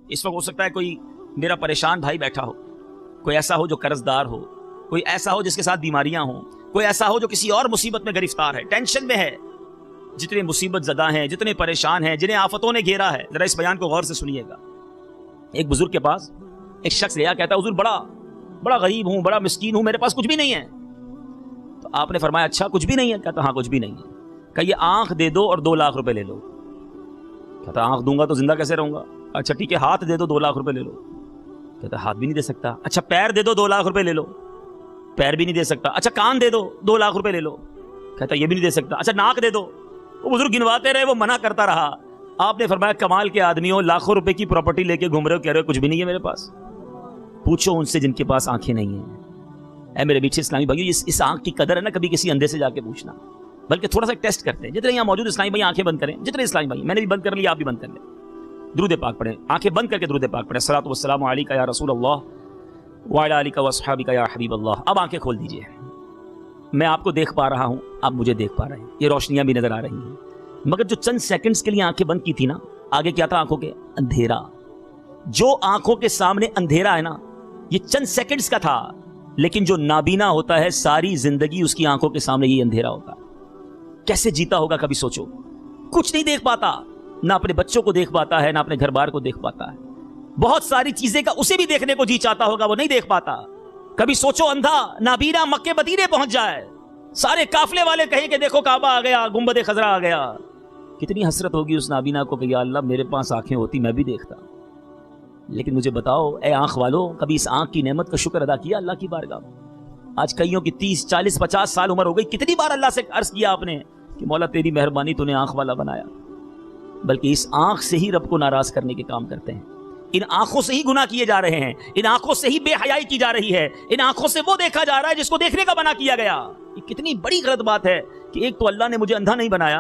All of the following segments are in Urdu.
اس وقت ہو سکتا ہے کوئی میرا پریشان بھائی بیٹھا ہو، کوئی ایسا ہو جو قرضدار ہو، کوئی ایسا ہو جس کے ساتھ بیماریاں ہوں، کوئی ایسا ہو جو کسی اور مصیبت میں گرفتار ہے، ٹینشن میں ہے۔ جتنے مصیبت زدہ ہیں، جتنے پریشان ہیں، جنہیں آفتوں نے گھیرا ہے، ذرا اس بیان کو غور سے سنیے گا۔ ایک بزرگ کے پاس ایک شخص گیا، کہتا ہے حضور بڑا غریب ہوں، بڑا مسکین ہوں، میرے پاس کچھ بھی نہیں ہے۔ تو آپ نے فرمایا اچھا کچھ بھی نہیں ہے؟ کہتا ہاں کچھ بھی نہیں ہے۔ کہ یہ آنکھ دے دو اور 2 لاکھ روپے لے لو۔ کہتا آنکھ دوں گا تو زندہ کیسے رہوں گا؟ اچھا ٹھیک ہے ہاتھ دے دو 2 لاکھ روپے لے لو۔ کہتا ہاتھ بھی نہیں دے سکتا۔ اچھا پیر دے دو 2 لاکھ روپے لے لو۔ پیر بھی نہیں دے سکتا۔ اچھا کان دے دو 2 لاکھ روپے لے لو۔ کہتا یہ بھی نہیں دے سکتا۔ اچھا ناک دے دو۔ وہ بزرگ گنواتے رہے، وہ منع کرتا رہا۔ آپ نے فرمایا کمال کے آدمیوں، لاکھوں روپے کی پراپرٹی لے کے گھوم رہے ہو، کہہ رہے ہو کچھ بھی نہیں ہے میرے پاس۔ پوچھو ان سے جن کے پاس آنکھیں نہیں ہیں۔ اے میرے میٹھے اسلامی بھائیو، اس آنکھ کی قدر ہے نا، کبھی کسی اندھے سے جا کے پوچھنا، بلکہ تھوڑا سا ٹیسٹ کرتے ہیں۔ جتنے یہاں موجود اسلامی بھائی آنکھیں بند کریں، جتنے اسلامی بھائی، میں نے بھی بند کر لی، آپ بھی بند کر لیں، درود پاک پڑھیں، آنکھیں بند کر کے درود پاک پڑھیں۔ الصلاۃ والسلام علیک یا رسول اللہ وعلی آلک واصحابک یا حبیب اللہ۔ اب آنکھیں کھول دیجئے۔ میں آپ کو دیکھ پا رہا ہوں، آپ مجھے دیکھ پا رہے ہیں، یہ روشنیاں بھی نظر آ رہی ہیں، مگر جو چند سیکنڈز کے لیے آنکھیں بند کی تھی نا، آگے کیا تھا آنکھوں کے؟ اندھیرا۔ جو آنکھوں کے سامنے اندھیرا ہے نا، یہ چند سیکنڈز کا تھا، لیکن جو نابینا ہوتا ہے ساری زندگی اس کی آنکھوں کے سامنے یہ اندھیرا ہوتا ہے۔ کیسے جیتا ہوگا کبھی سوچو۔ کچھ نہیں دیکھ پاتا، نہ اپنے بچوں کو دیکھ پاتا ہے، نہ اپنے گھر بار کو دیکھ پاتا ہے۔ بہت ساری چیزیں کا اسے بھی دیکھنے کو جی چاہتا ہوگا، وہ نہیں دیکھ پاتا۔ کبھی سوچو اندھا نابینا مکے مدینے پہنچ جائے، سارے قافلے والے کہیں کہ دیکھو کعبہ آ گیا، گنبد خضرا آ گیا، کتنی حسرت ہوگی اس نابینا کو کہ یا اللہ میرے پاس آنکھیں ہوتی میں بھی دیکھتا۔ لیکن مجھے بتاؤ اے آنکھ والو، کبھی اس آنکھ کی نعمت کا شکر ادا کیا اللہ کی بارگاہ میں؟ آج کئیوں کی 30 40 50 سال عمر ہو گئی، کتنی بار اللہ سے عرض کیا آپ نے کہ مولا تیری مہربانی تو نے آنکھ والا بنایا؟ بلکہ اس آنکھ سے ہی رب کو ناراض کرنے کے کام کرتے ہیں، ان آنکھوں سے ہی گناہ کیے جا رہے ہیں، ان آنکھوں سے ہی بے حیائی کی جا رہی ہے، ان آنکھوں سے وہ دیکھا جا رہا ہے جس کو دیکھنے کا منع کیا گیا۔ یہ کتنی بڑی غلط بات ہے کہ ایک تو اللہ نے مجھے اندھا نہیں بنایا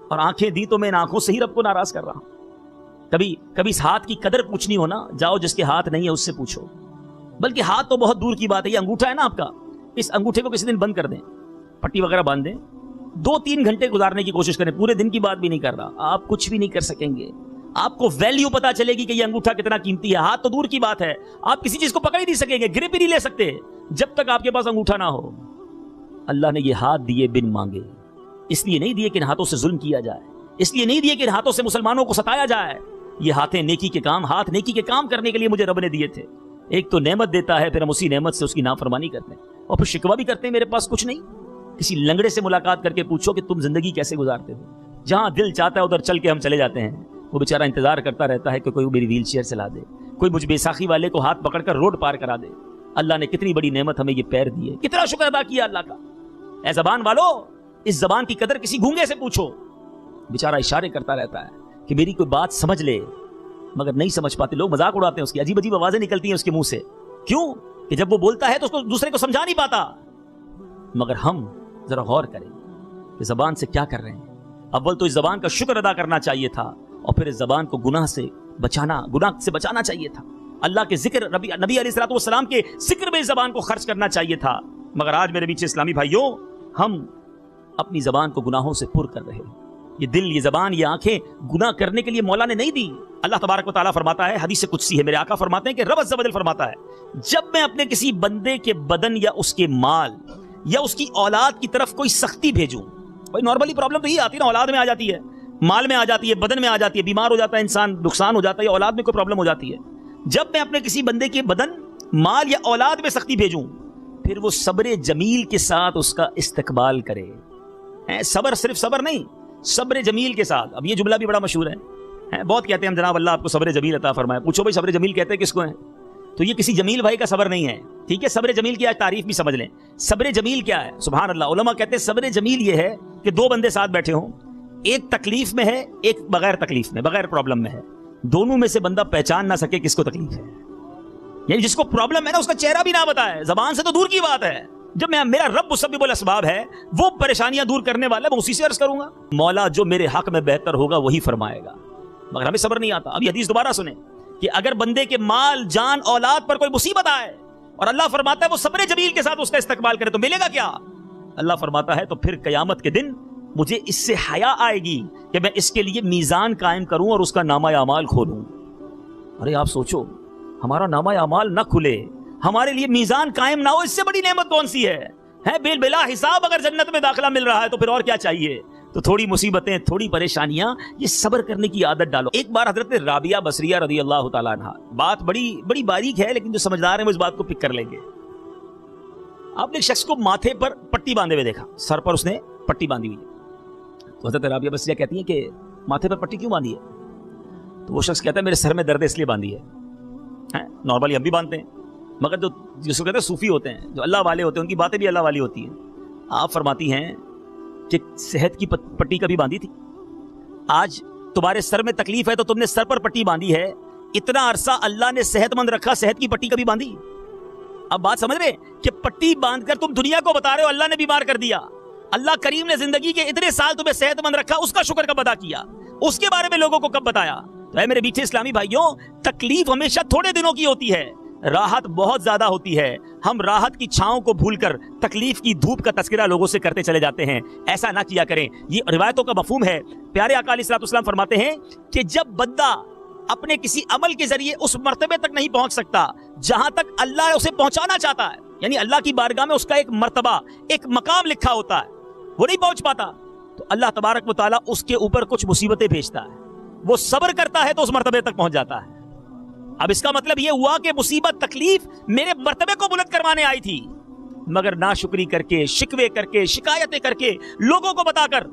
اور آنکھیں دی تو میں ان آنکھوں سے ہی رب کو ناراض کر رہا ہوں۔ کبھی اس ہاتھ کی قدر پوچھنی ہو نا، جاؤ جس کے ہاتھ نہیں ہے اس سے پوچھو۔ بلکہ ہاتھ تو بہت دور کی بات ہے، یہ انگوٹھا ہے نا آپ کا، اس انگوٹھے کو کسی دن بند کر دیں، پٹی وغیرہ باندھ دیں، 2-3 گھنٹے گزارنے کی کوشش کریں، پورے دن کی بات بھی نہیں کر رہا، آپ کچھ بھی نہیں کر سکیں گے۔ آپ کو ویلیو پتا چلے گی کہ یہ انگوٹھا کتنا قیمتی ہے۔ ہاتھ تو دور کی بات ہے، آپ کسی چیز کو پکڑ ہی نہیں سکیں گے، گرپ ہی نہیں لے سکتے جب تک آپ کے پاس انگوٹھا نہ ہو۔ اللہ نے یہ ہاتھ دیے بن مانگے، اس لیے نہیں دیے کہ ان ہاتھوں سے ظلم کیا جائے، اس لیے نہیں دیے کہ ان ہاتھوں سے مسلمانوں کو ستایا جائے۔ یہ ہاتھیں نیکی کے کام، ہاتھ نیکی کے کام کرنے کے لیے مجھے رب نے دیے تھے۔ ایک تو نعمت دیتا ہے، پھر ہم اسی نعمت سے اس کی نافرمانی کرتے ہیں، اور پھر شکوہ بھی کرتے ہیں میرے پاس کچھ نہیں۔ کسی لنگڑے سے ملاقات کر کے پوچھو کہ تم زندگی کیسے گزارتے ہو، جہاں دل چاہتا ہے ادھر چل کے ہم چلے جاتے ہیں، وہ بیچارہ انتظار کرتا رہتا ہے کہ کوئی میری ویل چیئر چلا دے، کوئی مجھ بیساکھی والے کو ہاتھ پکڑ کر روڈ پار کرا دے۔ اللہ نے کتنی بڑی نعمت ہمیں یہ پیر دی ہے، کتنا شکر ادا کیا اللہ کا۔ اے زبان والو، اس زبان کی قدر کسی گونگے سے پوچھو، بیچارہ اشارے کرتا رہتا ہے کہ میری کوئی بات سمجھ لے، مگر نہیں سمجھ پاتے۔ لوگ مذاق اڑاتے ہیں اس کی، عجیب عجیب آوازیں نکلتی ہیں اس کے منہ سے، کیوں کہ جب وہ بولتا ہے تو اس کو دوسرے کو سمجھا نہیں پاتا۔ مگر ہم ذرا غور کریں کہ زبان سے کیا کر رہے ہیں۔ اول تو اس زبان کا شکر ادا کرنا چاہیے تھا، اور پھر اس زبان کو گناہ سے بچانا چاہیے تھا۔ اللہ کے ذکر، نبی علیہ الصلوۃ والسلام کے ذکر میں اس زبان کو خرچ کرنا چاہیے تھا۔ مگر آج میرے بیچ اسلامی بھائیوں، ہم اپنی زبان کو گناہوں سے پر کر رہے ہیں۔ یہ دل، یہ زبان، یہ آنکھیں گناہ کرنے کے لیے مولا نے نہیں دی۔ اللہ تبارک و تعالیٰ فرماتا ہے، حدیث قدسی ہے، میرے آقا فرماتے ہیں کہ رب عز و جل فرماتا ہے، جب میں اپنے کسی بندے کے بدن یا اس کے مال یا اس کی اولاد کی طرف کوئی سختی بھیجوں، کوئی نارملی پرابلم تو یہ آتی ہے نا، اولاد میں آ جاتی ہے، مال میں آ جاتی ہے، بدن میں آ جاتی ہے، بیمار ہو جاتا ہے انسان، نقصان ہو جاتا ہے، یا اولاد میں کوئی پرابلم ہو جاتی ہے۔ جب میں اپنے کسی بندے کے بدن، مال یا اولاد میں سختی بھیجوں، پھر وہ صبر جمیل کے ساتھ اس کا استقبال کرے۔ صبر صرف صبر نہیں، صبر جمیل کے ساتھ۔ اب یہ جملہ بھی بڑا مشہور ہے، بہت کہتے ہیں ہم جناب اللہ آپ کو صبر جمیل عطا فرمائے۔ پوچھو بھائی صبر جمیل کہتے ہیں کس کو ہیں؟ تو یہ کسی جمیل بھائی کا صبر نہیں ہے، ٹھیک ہے؟ صبر جمیل کی آج تعریف بھی سمجھ لیں۔ صبر جمیل کیا ہے؟ سبحان اللہ، علماء کہتے ہیں صبر جمیل یہ ہے کہ 2 بندے ساتھ بیٹھے ہوں، ایک تکلیف میں ہے، ایک بغیر تکلیف میں، بغیر پرابلم میں ہے، دونوں میں سے بندہ پہچان نہ سکے کس کو تکلیف ہے، یعنی جس کو پرابلم ہے نا اس کا چہرہ بھی نہ بتائے، زبان سے تو دور کی بات ہے۔ جب میرا رب مسبب الاسباب ہے، وہ پریشانیاں دور کرنے والا، میں اسی سے عرض کروں گا مولا جو میرے حق میں بہتر ہوگا وہی فرمائے گا، مگر ہمیں صبر نہیں آتا۔ اب یہ حدیث دوبارہ سنیں کہ اگر بندے کے مال، جان، اولاد پر کوئی مصیبت آئے اور اللہ فرماتا ہے وہ صبر جمیل کے ساتھ اس کا استقبال کرے، تو ملے گا کیا؟ اللہ فرماتا ہے تو پھر قیامت کے دن مجھے اس سے حیا آئے گی کہ میں اس کے لیے میزان قائم کروں اور اس کا نامہ اعمال کھولوں۔ ارے آپ سوچو, ہمارا نامہ اعمال نہ کھلے, ہمارے لیے میزان قائم نہ ہو, اس سے بڑی نعمت کون سی ہے؟ بلا حساب اگر جنت میں داخلہ مل رہا ہے تو پھر اور کیا چاہیے؟ تو تھوڑی مصیبتیں, تھوڑی پریشانیاں, یہ صبر کرنے کی عادت ڈالو. ایک بار حضرت رابعہ بصریہ رضی اللہ تعالیٰ عنہ, بات بڑی باریک ہے لیکن جو سمجھدار ہیں وہ اس بات کو پک کر لیں گے. آپ نے ایک شخص کو ماتھے پر پٹی باندھے ہوئے دیکھا, سر پر اس نے پٹی باندھی ہوئی ہے. تو حضرت رابعہ بصریہ کہتی ہیں کہ ماتھے پر پٹی کیوں باندھی ہے؟ تو وہ شخص کہتا ہے میرے سر میں درد ہے اس لیے باندھی ہے. نارملی ہم بھی باندھتے ہیں, مگر جو جس کو کہتے ہیں صوفی ہوتے ہیں, جو اللہ والے ہوتے ہیں, ان کی باتیں بھی اللہ والی ہوتی ہیں. آپ فرماتی ہیں کہ صحت کی پٹی کبھی باندھی تھی؟ آج تمہارے سر میں تکلیف ہے تو تم نے سر پر پٹی باندھی ہے. اتنا عرصہ اللہ نے صحت مند رکھا, صحت کی پٹی کبھی باندھی؟ اب بات سمجھ رہے کہ پٹی باندھ کر تم دنیا کو بتا رہے ہو اللہ نے بیمار کر دیا. اللہ کریم نے زندگی کے اتنے سال تمہیں صحت مند رکھا, اس کا شکر کب ادا کیا؟ اس کے بارے میں لوگوں کو کب بتایا؟ تو اے میرے میٹھے اسلامی بھائیوں, تکلیف ہمیشہ تھوڑے دنوں کی ہوتی ہے, راحت بہت زیادہ ہوتی ہے. ہم راحت کی چھاؤں کو بھول کر تکلیف کی دھوپ کا تذکرہ لوگوں سے کرتے چلے جاتے ہیں. ایسا نہ کیا کریں, یہ روایتوں کا مفہوم ہے. پیارے آقا علیہ الصلوۃ والسلام فرماتے ہیں کہ جب بندہ اپنے کسی عمل کے ذریعے اس مرتبے تک نہیں پہنچ سکتا جہاں تک اللہ اسے پہنچانا چاہتا ہے, یعنی اللہ کی بارگاہ میں اس کا ایک مرتبہ, ایک مقام لکھا ہوتا ہے, وہ نہیں پہنچ پاتا, تو اللہ تبارک و تعالیٰ اس کے اوپر کچھ مصیبتیں بھیجتا ہے. وہ صبر کرتا ہے تو اس مرتبے تک پہنچ جاتا ہے. اب اس کا مطلب یہ ہوا کہ مصیبت, تکلیف میرے مرتبے کو بلند کروانے آئی تھی, مگر ناشکری کر کے, شکوے کر کے, شکایتیں کر کے, لوگوں کو بتا کر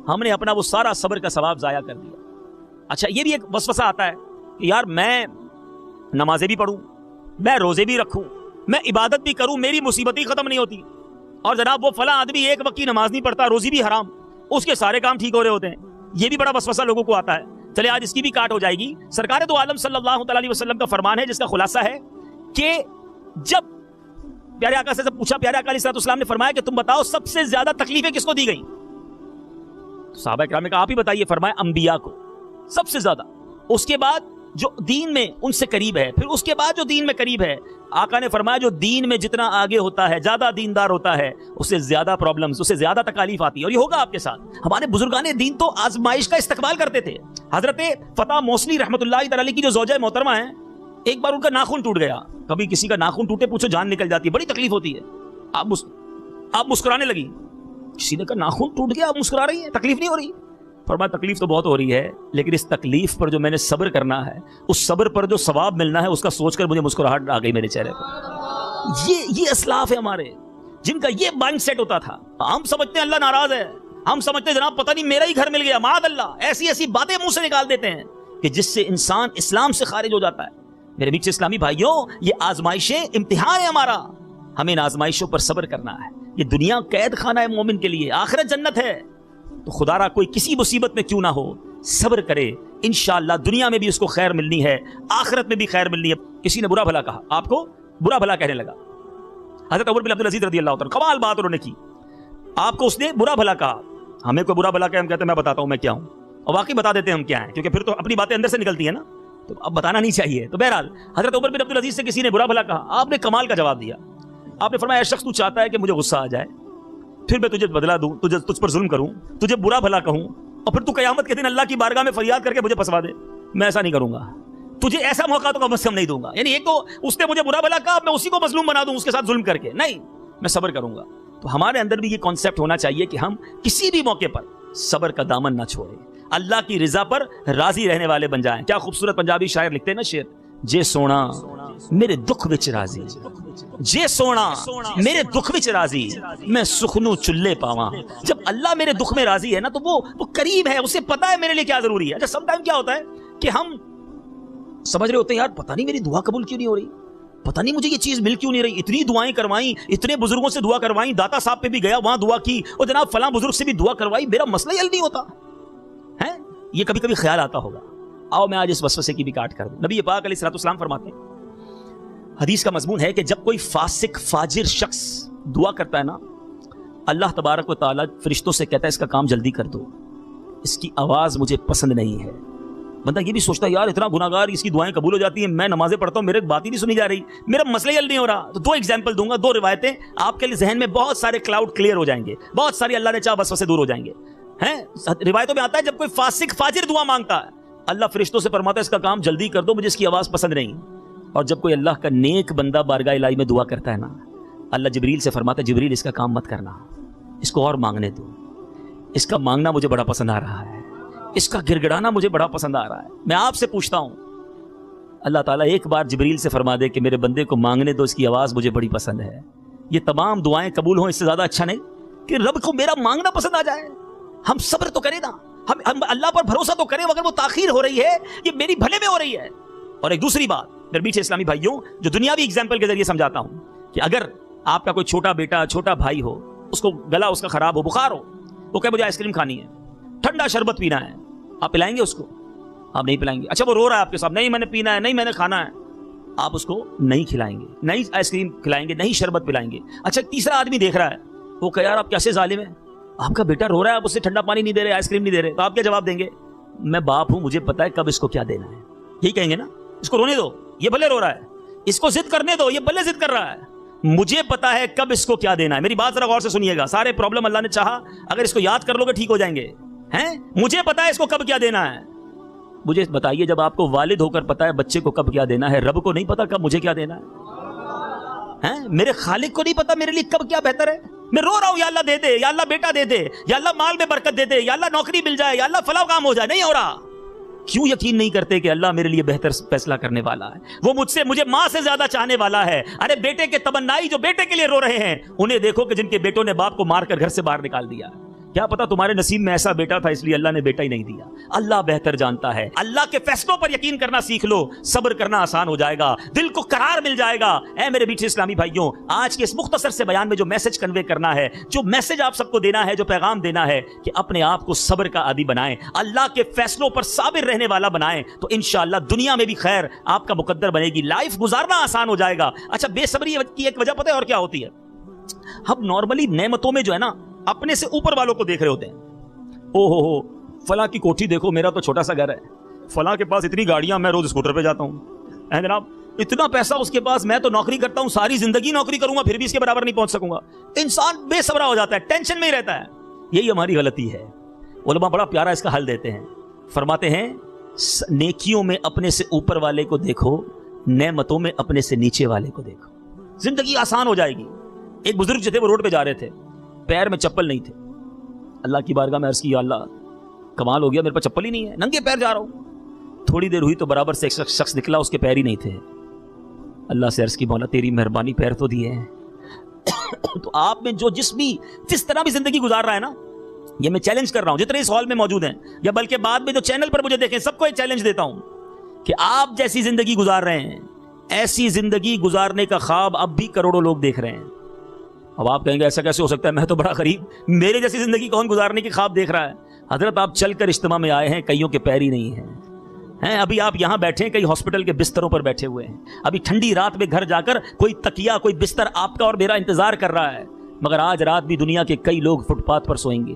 ہم نے اپنا وہ سارا صبر کا ثواب ضائع کر دیا. اچھا, یہ بھی ایک وسوسہ آتا ہے کہ یار میں نمازیں بھی پڑھوں, میں روزے بھی رکھوں, میں عبادت بھی کروں, میری مصیبت ہی ختم نہیں ہوتی, اور جناب وہ فلاں آدمی ایک وقت کی نماز نہیں پڑھتا, روزی بھی حرام, اس کے سارے کام ٹھیک ہو رہے ہوتے ہیں. یہ بھی بڑا وسوسہ لوگوں کو آتا ہے. چلے آج اس کی بھی کاٹ ہو جائے گی. سرکار دو عالم صلی اللہ تعالی علیہ وسلم کا فرمان ہے جس کا خلاصہ ہے کہ جب پیارے آقا سے پوچھا, پیارے آقا علیہ السلام نے فرمایا کہ تم بتاؤ سب سے زیادہ تکلیفیں کس کو دی گئی؟ صحابہ کرام نے کہا آپ ہی بتائیے. فرمایا انبیاء کو سب سے زیادہ, اس کے بعد جو دین میں ان سے قریب ہے, پھر اس کے بعد جو دین میں قریب ہے. آقا نے فرمایا جو دین میں جتنا آگے ہوتا ہے, زیادہ دیندار ہوتا ہے, اس سے زیادہ پرابلمز, اس سے زیادہ تکالیف آتی ہے. اور یہ ہوگا آپ کے ساتھ. ہمارے بزرگان دین تو آزمائش کا استقبال کرتے تھے. حضرت فتح موصلی رحمۃ اللہ تعالی کی جو زوجہ محترمہ ہیں, ایک بار ان کا ناخن ٹوٹ گیا. کبھی کسی کا ناخن ٹوٹے پوچھو جان نکل جاتی ہے, بڑی تکلیف ہوتی ہے. آپ مسکرانے لگی, کسی نے کہا ناخن ٹوٹ گیا آپ مسکرا رہی ہیں, تکلیف نہیں ہو رہی؟ فرمایا تکلیف تو بہت ہو رہی ہے, لیکن اس تکلیف پر جو میں نے صبر کرنا ہے, اس صبر پر جو ثواب ملنا ہے, اس کا سوچ کر مجھے مسکراہٹ آ گئی میرے چہرے پر. یہ اسلاف ہے ہمارے, جن کا یہ مائنڈ سیٹ ہوتا تھا. ہم سمجھتے ہیں اللہ ناراض ہے, ہم سمجھتے ہیں جناب پتہ نہیں میرا ہی گھر مل گیا, معاذ اللہ. ایسی باتیں منہ سے نکال دیتے ہیں کہ جس سے انسان اسلام سے خارج ہو جاتا ہے. میرے میٹھے اسلامی بھائیوں, یہ آزمائشیں امتحان ہے ہمارا, ہمیں ان آزمائشوں پر صبر کرنا ہے. یہ دنیا قید خانہ ہے مومن کے لیے, آخرت جنت ہے. تو خدا را کوئی کسی مصیبت میں کیوں نہ ہو, صبر کرے, انشاءاللہ دنیا میں بھی اس کو خیر ملنی ہے, آخرت میں بھی خیر ملنی ہے. کسی نے برا بھلا کہا, آپ کو برا بھلا کہنے لگا. حضرت عمر بن عبدالعزیز رضی اللہ عنہ, کمال بات انہوں نے کی. آپ کو اس نے برا بھلا کہا, ہمیں کوئی برا بھلا کہے ہم کہتے ہیں میں بتاتا ہوں میں کیا ہوں, اور واقعی بتا دیتے ہیں ہم کیا ہیں, کیونکہ پھر تو اپنی باتیں اندر سے نکلتی ہیں نا, تو اب بتانا نہیں چاہیے. تو بہرحال حضرت عمر بن عبدالعزیز سے کسی نے برا بھلا کہا, آپ نے کمال کا جواب دیا. آپ نے فرمایا شخص تو چاہتا ہے کہ مجھے غصہ آ جائے, پھر میں تجھے بدلا دوں, تجھ پر ظلم کروں, تجھے برا بھلا کہوں, اور پھر تو قیامت کے دن اللہ کی بارگاہ میں فریاد کر کے مجھے پھنسوا دے. میں ایسا نہیں کروں گا, تجھے ایسا موقع تو کم از کم نہیں دوں گا. یعنی ایک تو اس نے مجھے برا بھلا کہا, میں اسی کو مظلوم بنا دوں اس کے ساتھ ظلم کر کے, نہیں, میں صبر کروں گا. تو ہمارے اندر بھی یہ کانسیپٹ ہونا چاہیے کہ ہم کسی بھی موقع پر صبر کا دامن نہ چھوڑیں, اللہ کی رضا پر راضی رہنے والے بن جائیں. کیا خوبصورت پنجابی شاعر لکھتے ہیں نا شعر, جے سونا میرے دکھ وچ راضی, جے سونا میرے دکھ وچ راضی, میں سخنو چلے پاواں. جب اللہ میرے دکھ میں راضی ہے نا, تو وہ قریب ہے, اسے پتا ہے میرے لیے کیا ضروری ہے. اچھا سم ٹائم کیا ہوتا ہے کہ ہم سمجھ رہے ہوتے ہیں یار پتہ نہیں میری دعا قبول کیوں نہیں ہو رہی, پتہ نہیں مجھے یہ چیز مل کیوں نہیں رہی, اتنی دعائیں کروائیں, اتنے بزرگوں سے دعا کروائیں, داتا صاحب پہ بھی گیا وہاں دعا کی, اور جناب فلاں بزرگ سے بھی دعا کروائی, میرا مسئلہ ہی حل نہیں ہوتا ہے. یہ کبھی کبھی خیال آتا ہوگا. آؤ میں آج اس وسوسے کی بھی کاٹ کر دوں. نبی پاک علیہ السلام فرماتے ہیں, حدیث کا مضمون ہے کہ جب کوئی فاسق فاجر شخص دعا کرتا ہے نا, اللہ تبارک و تعالیٰ فرشتوں سے کہتا ہے اس کا کام جلدی کر دو, اس کی آواز مجھے پسند نہیں ہے. بندہ یہ بھی سوچتا ہے یار اتنا گناہگار, اس کی دعائیں قبول ہو جاتی ہیں, میں نمازیں پڑھتا ہوں, میرے بات ہی نہیں سنی جا رہی, میرا مسئلہ حل نہیں ہو رہا. تو دو ایگزامپل دوں گا, دو روایتیں, آپ کے ذہن میں بہت سارے کلاؤڈ کلیئر ہو جائیں گے, بہت ساری اللہ نے چاہا وسوسے دور ہو جائیں گے. روایتوں میں آتا ہے جب کوئی فاسق فاجر دعا مانگتا ہے اللہ فرشتوں سے فرماتا ہے اس کا کام جلدی کر دو، مجھے اس کی آواز پسند نہیں. اور جب کوئی اللہ کا نیک بندہ بارگاہ الہی میں دعا کرتا ہے نا، اللہ جبریل سے فرماتا ہے جبریل اس کا کام مت کرنا، اس کو اور مانگنے دو، اس کا مانگنا مجھے بڑا پسند آ رہا ہے، اس کا گڑگڑانا مجھے بڑا پسند آ رہا ہے. میں آپ سے پوچھتا ہوں، اللہ تعالیٰ ایک بار جبریل سے فرما دے کہ میرے بندے کو مانگنے دو، اس کی آواز مجھے بڑی پسند ہے، یہ تمام دعائیں قبول ہوں، اس سے زیادہ اچھا نہیں کہ رب کو میرا مانگنا پسند آ جائے. ہم صبر تو کریں نا، ہم اللہ پر بھروسہ تو کریں، اگر وہ تاخیر ہو رہی ہے یہ میری بھلے میں ہو رہی ہے. اور ایک دوسری بات میرے میٹھے اسلامی بھائیوں، جو دنیاوی ایگزامپل کے ذریعے سمجھاتا ہوں، کہ اگر آپ کا کوئی چھوٹا بیٹا چھوٹا بھائی ہو، اس کو گلا اس کا خراب ہو، بخار ہو، وہ کہے مجھے آئس کریم کھانی ہے، ٹھنڈا شربت پینا ہے، آپ پلائیں گے اس کو؟ آپ نہیں پلائیں گے. اچھا وہ رو رہا ہے آپ کے ساتھ، نہیں میں نے پینا ہے، نہیں میں نے کھانا ہے، آپ اس کو نہیں کھلائیں گے، نہیں آئس کریم کھلائیں گے، نہیں شربت پلائیں گے. اچھا تیسرا آدمی دیکھ رہا ہے، وہ کہ یار آپ کیسے ظالم ہیں، آپ کا بیٹا رو رہا ہے، آپ اسے ٹھنڈا پانی نہیں دے رہے، آئس کریم نہیں دے رہے، تو آپ کیا جواب دیں گے؟ میں باپ ہوں، مجھے پتا ہے کب اس کو کیا دینا ہے. یہی کہیں گے نا، اس کو رونے دو، یہ بھلے رو رہا ہے، اس کو ضد کرنے دو، یہ بھلے ضد کر رہا ہے، مجھے پتا ہے کب اس کو کیا دینا ہے. میری بات ذرا غور سے سنیے گا، سارے پرابلم اللہ نے چاہا اگر اس کو یاد کر لو گے ٹھیک ہو جائیں گے. ہیں مجھے پتا ہے اس کو کب کیا دینا ہے. مجھے بتائیے جب آپ کو والد ہو کر پتا ہے بچے کو کب کیا دینا ہے، رب کو نہیں پتا کب مجھے کیا دینا ہے؟ میرے خالق کو نہیں پتا میرے لیے کب کیا بہتر ہے؟ میں رو رہا ہوں یا اللہ دے دے، یا اللہ بیٹا دے دے، یا اللہ مال میں برکت دے دے، یا اللہ نوکری مل جائے، یا اللہ فلاں کام ہو جائے، نہیں ہو رہا. کیوں یقین نہیں کرتے کہ اللہ میرے لیے بہتر فیصلہ کرنے والا ہے، وہ مجھے ماں سے زیادہ چاہنے والا ہے. ارے بیٹے کے تمنائی جو بیٹے کے لیے رو رہے ہیں، انہیں دیکھو کہ جن کے بیٹوں نے باپ کو مار کر گھر سے باہر نکال دیا. کیا پتا تمہارے نصیب میں ایسا بیٹا تھا اس لیے اللہ نے بیٹا ہی نہیں دیا. اللہ بہتر جانتا ہے. اللہ کے فیصلوں پر یقین کرنا سیکھ لو، صبر کرنا آسان ہو جائے گا، دل کو قرار مل جائے گا. اے میرے میٹھے اسلامی بھائیوں، آج کے اس مختصر سے بیان میں جو میسج کنوے کرنا ہے، جو میسج آپ سب کو دینا ہے، جو پیغام دینا ہے کہ اپنے آپ کو صبر کا عادی بنائیں، اللہ کے فیصلوں پر صابر رہنے والا بنائیں، تو انشاءاللہ دنیا میں بھی خیر آپ کا مقدر بنے گی، لائف گزارنا آسان ہو جائے گا. اچھا بے صبری کی ایک وجہ پتہ ہے اور کیا ہوتی ہے؟ ہم نارملی نعمتوں میں جو ہے نا اپنے سے اوپر والوں کو دیکھ رہے ہوتے ہیں. او ہو فلاں کی کوٹھی دیکھو، میرا تو چھوٹا سا گھر ہے، فلاں کے پاس اتنی گاڑیاں، میں روز اسکوٹر پہ جاتا ہوں، اے جناب اتنا پیسہ اس کے پاس، میں تو نوکری کرتا ہوں، ساری زندگی نوکری کروں گا پھر بھی اس کے برابر نہیں پہنچ سکوں گا. انسان بے صبرا ہو جاتا ہے، ٹینشن میں ہی رہتا ہے. یہی ہماری غلطی ہے. علماء بڑا پیارا اس کا حل دیتے ہیں، فرماتے ہیں نیکیوں میں اپنے سے اوپر والے کو دیکھو، نعمتوں میں اپنے سے نیچے والے کو دیکھو، زندگی آسان ہو جائے گی. ایک بزرگ جو تھے وہ روڈ پہ جا رہے تھے، پیر میں چپل نہیں تھے، اللہ کی بارگاہ میں عرض کی یا اللہ کمال ہو گیا، میرے پاس چپل ہی نہیں ہے، ننگے پیر جا رہا ہوں. تھوڑی دیر ہوئی تو برابر سے ایک شخص نکلا، اس کے پیر ہی نہیں تھے. اللہ سے عرض کی مولا تیری مہربانی پیر تو دیے ہیں. تو آپ میں جو جس طرح بھی زندگی گزار رہا ہے نا، یہ میں چیلنج کر رہا ہوں جتنے اس ہال میں موجود ہیں، یا بلکہ بعد میں جو چینل پر مجھے دیکھیں، سب کو ایک چیلنج دیتا ہوں کہ آپ جیسی زندگی گزار رہے ہیں، ایسی زندگی گزارنے کا خواب اب بھی کروڑوں لوگ دیکھ رہے ہیں. اب آپ کہیں گے ایسا کیسے ہو سکتا ہے، میں تو بڑا غریب، میرے جیسی زندگی کون گزارنے کی خواب دیکھ رہا ہے؟ حضرت آپ چل کر اجتماع میں آئے ہیں، کئیوں کے پیر ہی نہیں ہیں. ابھی آپ یہاں بیٹھے ہیں، کئی ہاسپٹل کے بستروں پر بیٹھے ہوئے ہیں، ابھی ٹھنڈی رات میں گھر جا کر کوئی تکیہ کوئی بستر آپ کا اور میرا انتظار کر رہا ہے. مگر آج رات بھی دنیا کے کئی لوگ فٹ پاتھ پر سوئیں گے.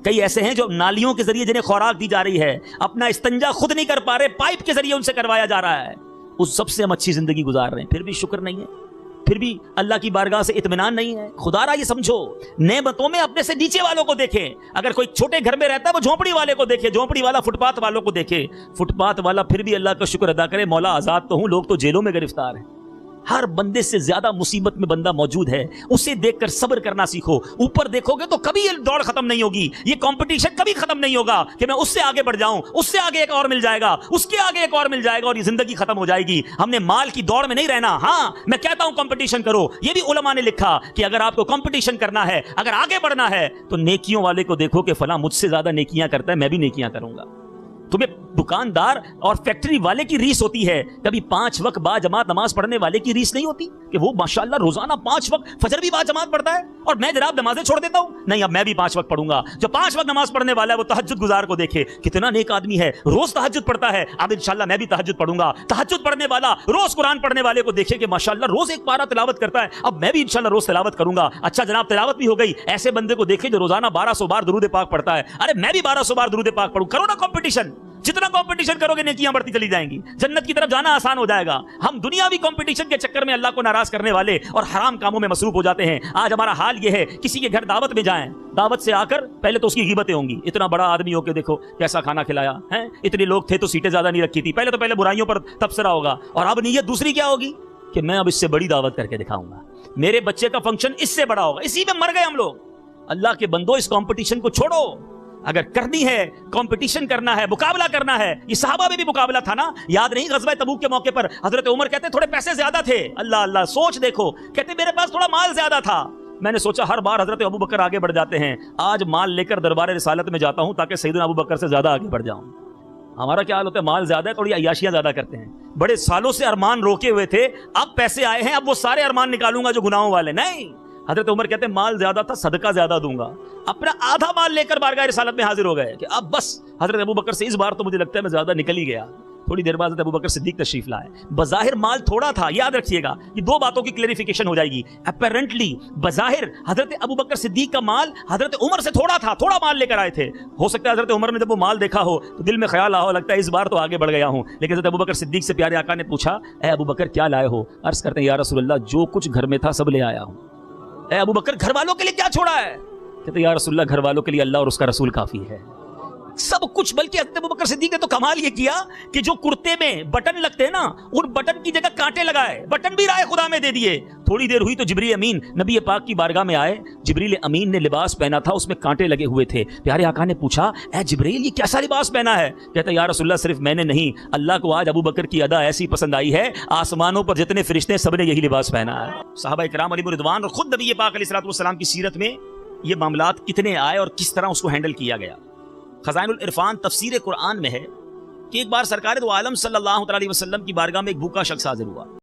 کئی ایسے ہیں جو نالیوں کے ذریعے جنہیں خوراک دی جا رہی ہے، اپنا استنجا خود نہیں کر پا رہے، پائپ کے ذریعے ان سے کروایا جا رہا ہے. اس سب سے ہم اچھی زندگی گزار رہے ہیں، پھر بھی شکر نہیں ہے، پھر بھی اللہ کی بارگاہ سے اطمینان نہیں ہے. خدا را یہ سمجھو، نعمتوں میں اپنے سے نیچے والوں کو دیکھیں. اگر کوئی چھوٹے گھر میں رہتا ہے وہ جھونپڑی والے کو دیکھے، جھونپڑی والا فٹ پاتھ والوں کو دیکھے، فٹ پاتھ والا پھر بھی اللہ کا شکر ادا کرے، مولا آزاد تو ہوں، لوگ تو جیلوں میں گرفتار ہیں. ہر بندے سے زیادہ مصیبت میں بندہ موجود ہے، اسے دیکھ کر صبر کرنا سیکھو. اوپر دیکھو گے تو کبھی یہ دوڑ ختم نہیں ہوگی، یہ کمپٹیشن کبھی ختم نہیں ہوگا کہ میں اس سے آگے بڑھ جاؤں، اس سے آگے ایک اور مل جائے گا، اس کے آگے ایک اور مل جائے گا، اور یہ زندگی ختم ہو جائے گی. ہم نے مال کی دوڑ میں نہیں رہنا. ہاں میں کہتا ہوں کمپٹیشن کرو، یہ بھی علماء نے لکھا کہ اگر آپ کو کمپٹیشن کرنا ہے، اگر آگے بڑھنا ہے تو نیکیوں والے کو دیکھو کہ فلاں مجھ سے زیادہ نیکیاں کرتا ہے، میں بھی نیکیاں کروں گا. تمہیں دکاندار اور فیکٹری والے کی ریس ہوتی ہے، کبھی 5 وقت با جماعت نماز پڑھنے والے کی ریس نہیں ہوتی کہ وہ ماشاءاللہ روزانہ 5 وقت فجر بھی با جماعت پڑھتا ہے اور میں جناب نمازیں چھوڑ دیتا ہوں. نہیں، اب میں بھی 5 وقت پڑھوں گا. جو 5 وقت نماز پڑھنے والا ہے وہ تہجد گزار کو دیکھے، کتنا نیک آدمی ہے، روز تہجد پڑھتا ہے، اب انشاءاللہ میں بھی تہجد پڑھوں گا. تہجد پڑھنے والا روز قرآن پڑھنے والے کو دیکھے کہ ماشاءاللہ روز ایک پارہ تلاوت کرتا ہے، اب میں بھی انشاءاللہ روز تلاوت کروں گا. اچھا جناب تلاوت بھی ہو گئی، ایسے بندے کو دیکھے جو روزانہ 1200 بار درود پاک پڑھتا ہے، ارے میں بھی 1200 بار درود پاک پڑھوں. کرو نا کمپٹیشن. جتنا کمپٹیشن کرو گے نیکیاں بڑھتی چلی جائیں گی، جنت کی طرف جانا آسان ہو جائے گا۔ ہم دنیاوی کمپٹیشن کے چکر میں اللہ کو ناراض کرنے والے اور حرام کاموں میں مصروف ہو جاتے ہیں۔ آج ہمارا حال یہ ہے، کسی کے گھر دعوت میں جائیں، دعوت سے آ کر پہلے تو اس کی غیبتیں ہوں گی، اتنا بڑا آدمی ہو کے دیکھو کیسا کھانا کھلایا ہے، اتنے لوگ تھے تو سیٹیں زیادہ نہیں رکھی تھی، پہلے برائیوں پر تبصرہ ہوگا، اور اب نیت دوسری کیا ہوگی کہ میں اب اس سے بڑی دعوت کر کے دکھاؤں گا، میرے بچے کا فنکشن اس سے بڑا ہوگا۔ اسی میں مر گئے ہم لوگ۔ اللہ کے بندو، اس کمپٹیشن کو چھوڑو، اگر کرنی ہے کمپٹیشن کرنا ہے، مقابلہ کرنا ہے۔ یہ صحابہ میں بھی مقابلہ تھا نا، یاد نہیں غزوہ تبوک کے موقع پر حضرت عمر کہتے تھوڑے پیسے زیادہ تھے، اللہ اللہ سوچ دیکھو، کہتے میرے پاس تھوڑا مال زیادہ تھا، میں نے سوچا ہر بار حضرت ابوبکر آگے بڑھ جاتے ہیں، آج مال لے کر دربار رسالت میں جاتا ہوں تاکہ سیدنا ابوبکر سے زیادہ آگے بڑھ جاؤں۔ ہمارا کیا حال ہوتا ہے، مال زیادہ ہے تھوڑی عیاشیاں زیادہ کرتے ہیں، بڑے سالوں سے ارمان روکے ہوئے تھے، اب پیسے آئے ہیں، اب وہ سارے ارمان نکالوں گا جو گناہوں والے۔ نہیں، حضرت عمر کہتے ہیں مال زیادہ تھا، صدقہ زیادہ دوں گا، اپنا آدھا مال لے کر بارگاہ رسالت میں حاضر ہو گئے کہ اب بس حضرت ابوبکر سے اس بار تو مجھے لگتا ہے میں زیادہ نکل ہی گیا۔ تھوڑی دیر بعد حضرت ابوبکر صدیق تشریف لائے، بظاہر مال تھوڑا تھا، یاد رکھیے گا یہ دو باتوں کی کلیریفیکیشن ہو جائے گی۔ اپیرنٹلی بظاہر حضرت ابوبکر صدیق کا مال حضرت عمر سے تھوڑا تھا، تھوڑا مال لے کر آئے تھے، ہو سکتا ہے حضرت عمر نے جب وہ مال دیکھا ہو تو دل میں خیال آ ہو، لگتا ہے اس بار تو آگے بڑھ گیا ہوں، لیکن حضرت ابوبکر صدیق سے پیارے آقا نے پوچھا اے ابوبکر کیا لائے ہو؟ عرض کرتے ہیں یا رسول اللہ جو کچھ گھر میں تھا سب لے آیا ہوں۔ اے ابوبکر گھر والوں کے لیے کیا چھوڑا ہے؟ کہتے ہیں یا رسول اللہ گھر والوں کے لیے اللہ اور اس کا رسول کافی ہے، سب کچھ۔ بلکہ حضرت ابوبکر صدیق نے تو کمال یہ کیا کہ جو کرتے میں بٹن لگتے ہیں نا، ان بٹن کی جگہ کانٹے لگائے، بٹن بھی رائے خدا میں دے دیے۔ تھوڑی دیر ہوئی تو جبریل امین نبی پاک کی بارگاہ میں آئے، جبریل امین نے لباس پہنا تھا، اس میں کانٹے لگے ہوئے تھے۔ پیارے آقا نے پوچھا اے جبریل یہ کیسا لباس پہنا ہے؟ کہتا ہے یا رسول اللہ صرف میں نے نہیں، اللہ کو آج ابوبکر کی ادا ایسی پسند آئی ہے، آسمانوں پر جتنے فرشتے سب نے یہی لباس پہنا ہے۔ صحابہ کرام علیہم رضوان اور خود نبی پاک علیہ الصلوۃ والسلام کی سیرت میں یہ معاملات کتنے آئے اور کس طرح اس کو ہینڈل کیا گیا۔ خزائن العرفان تفسیر قرآن میں ہے کہ ایک بار سرکار دو عالم صلی اللہ علیہ وسلم کی بارگاہ میں ایک بھوکا شخص حاضر ہوا۔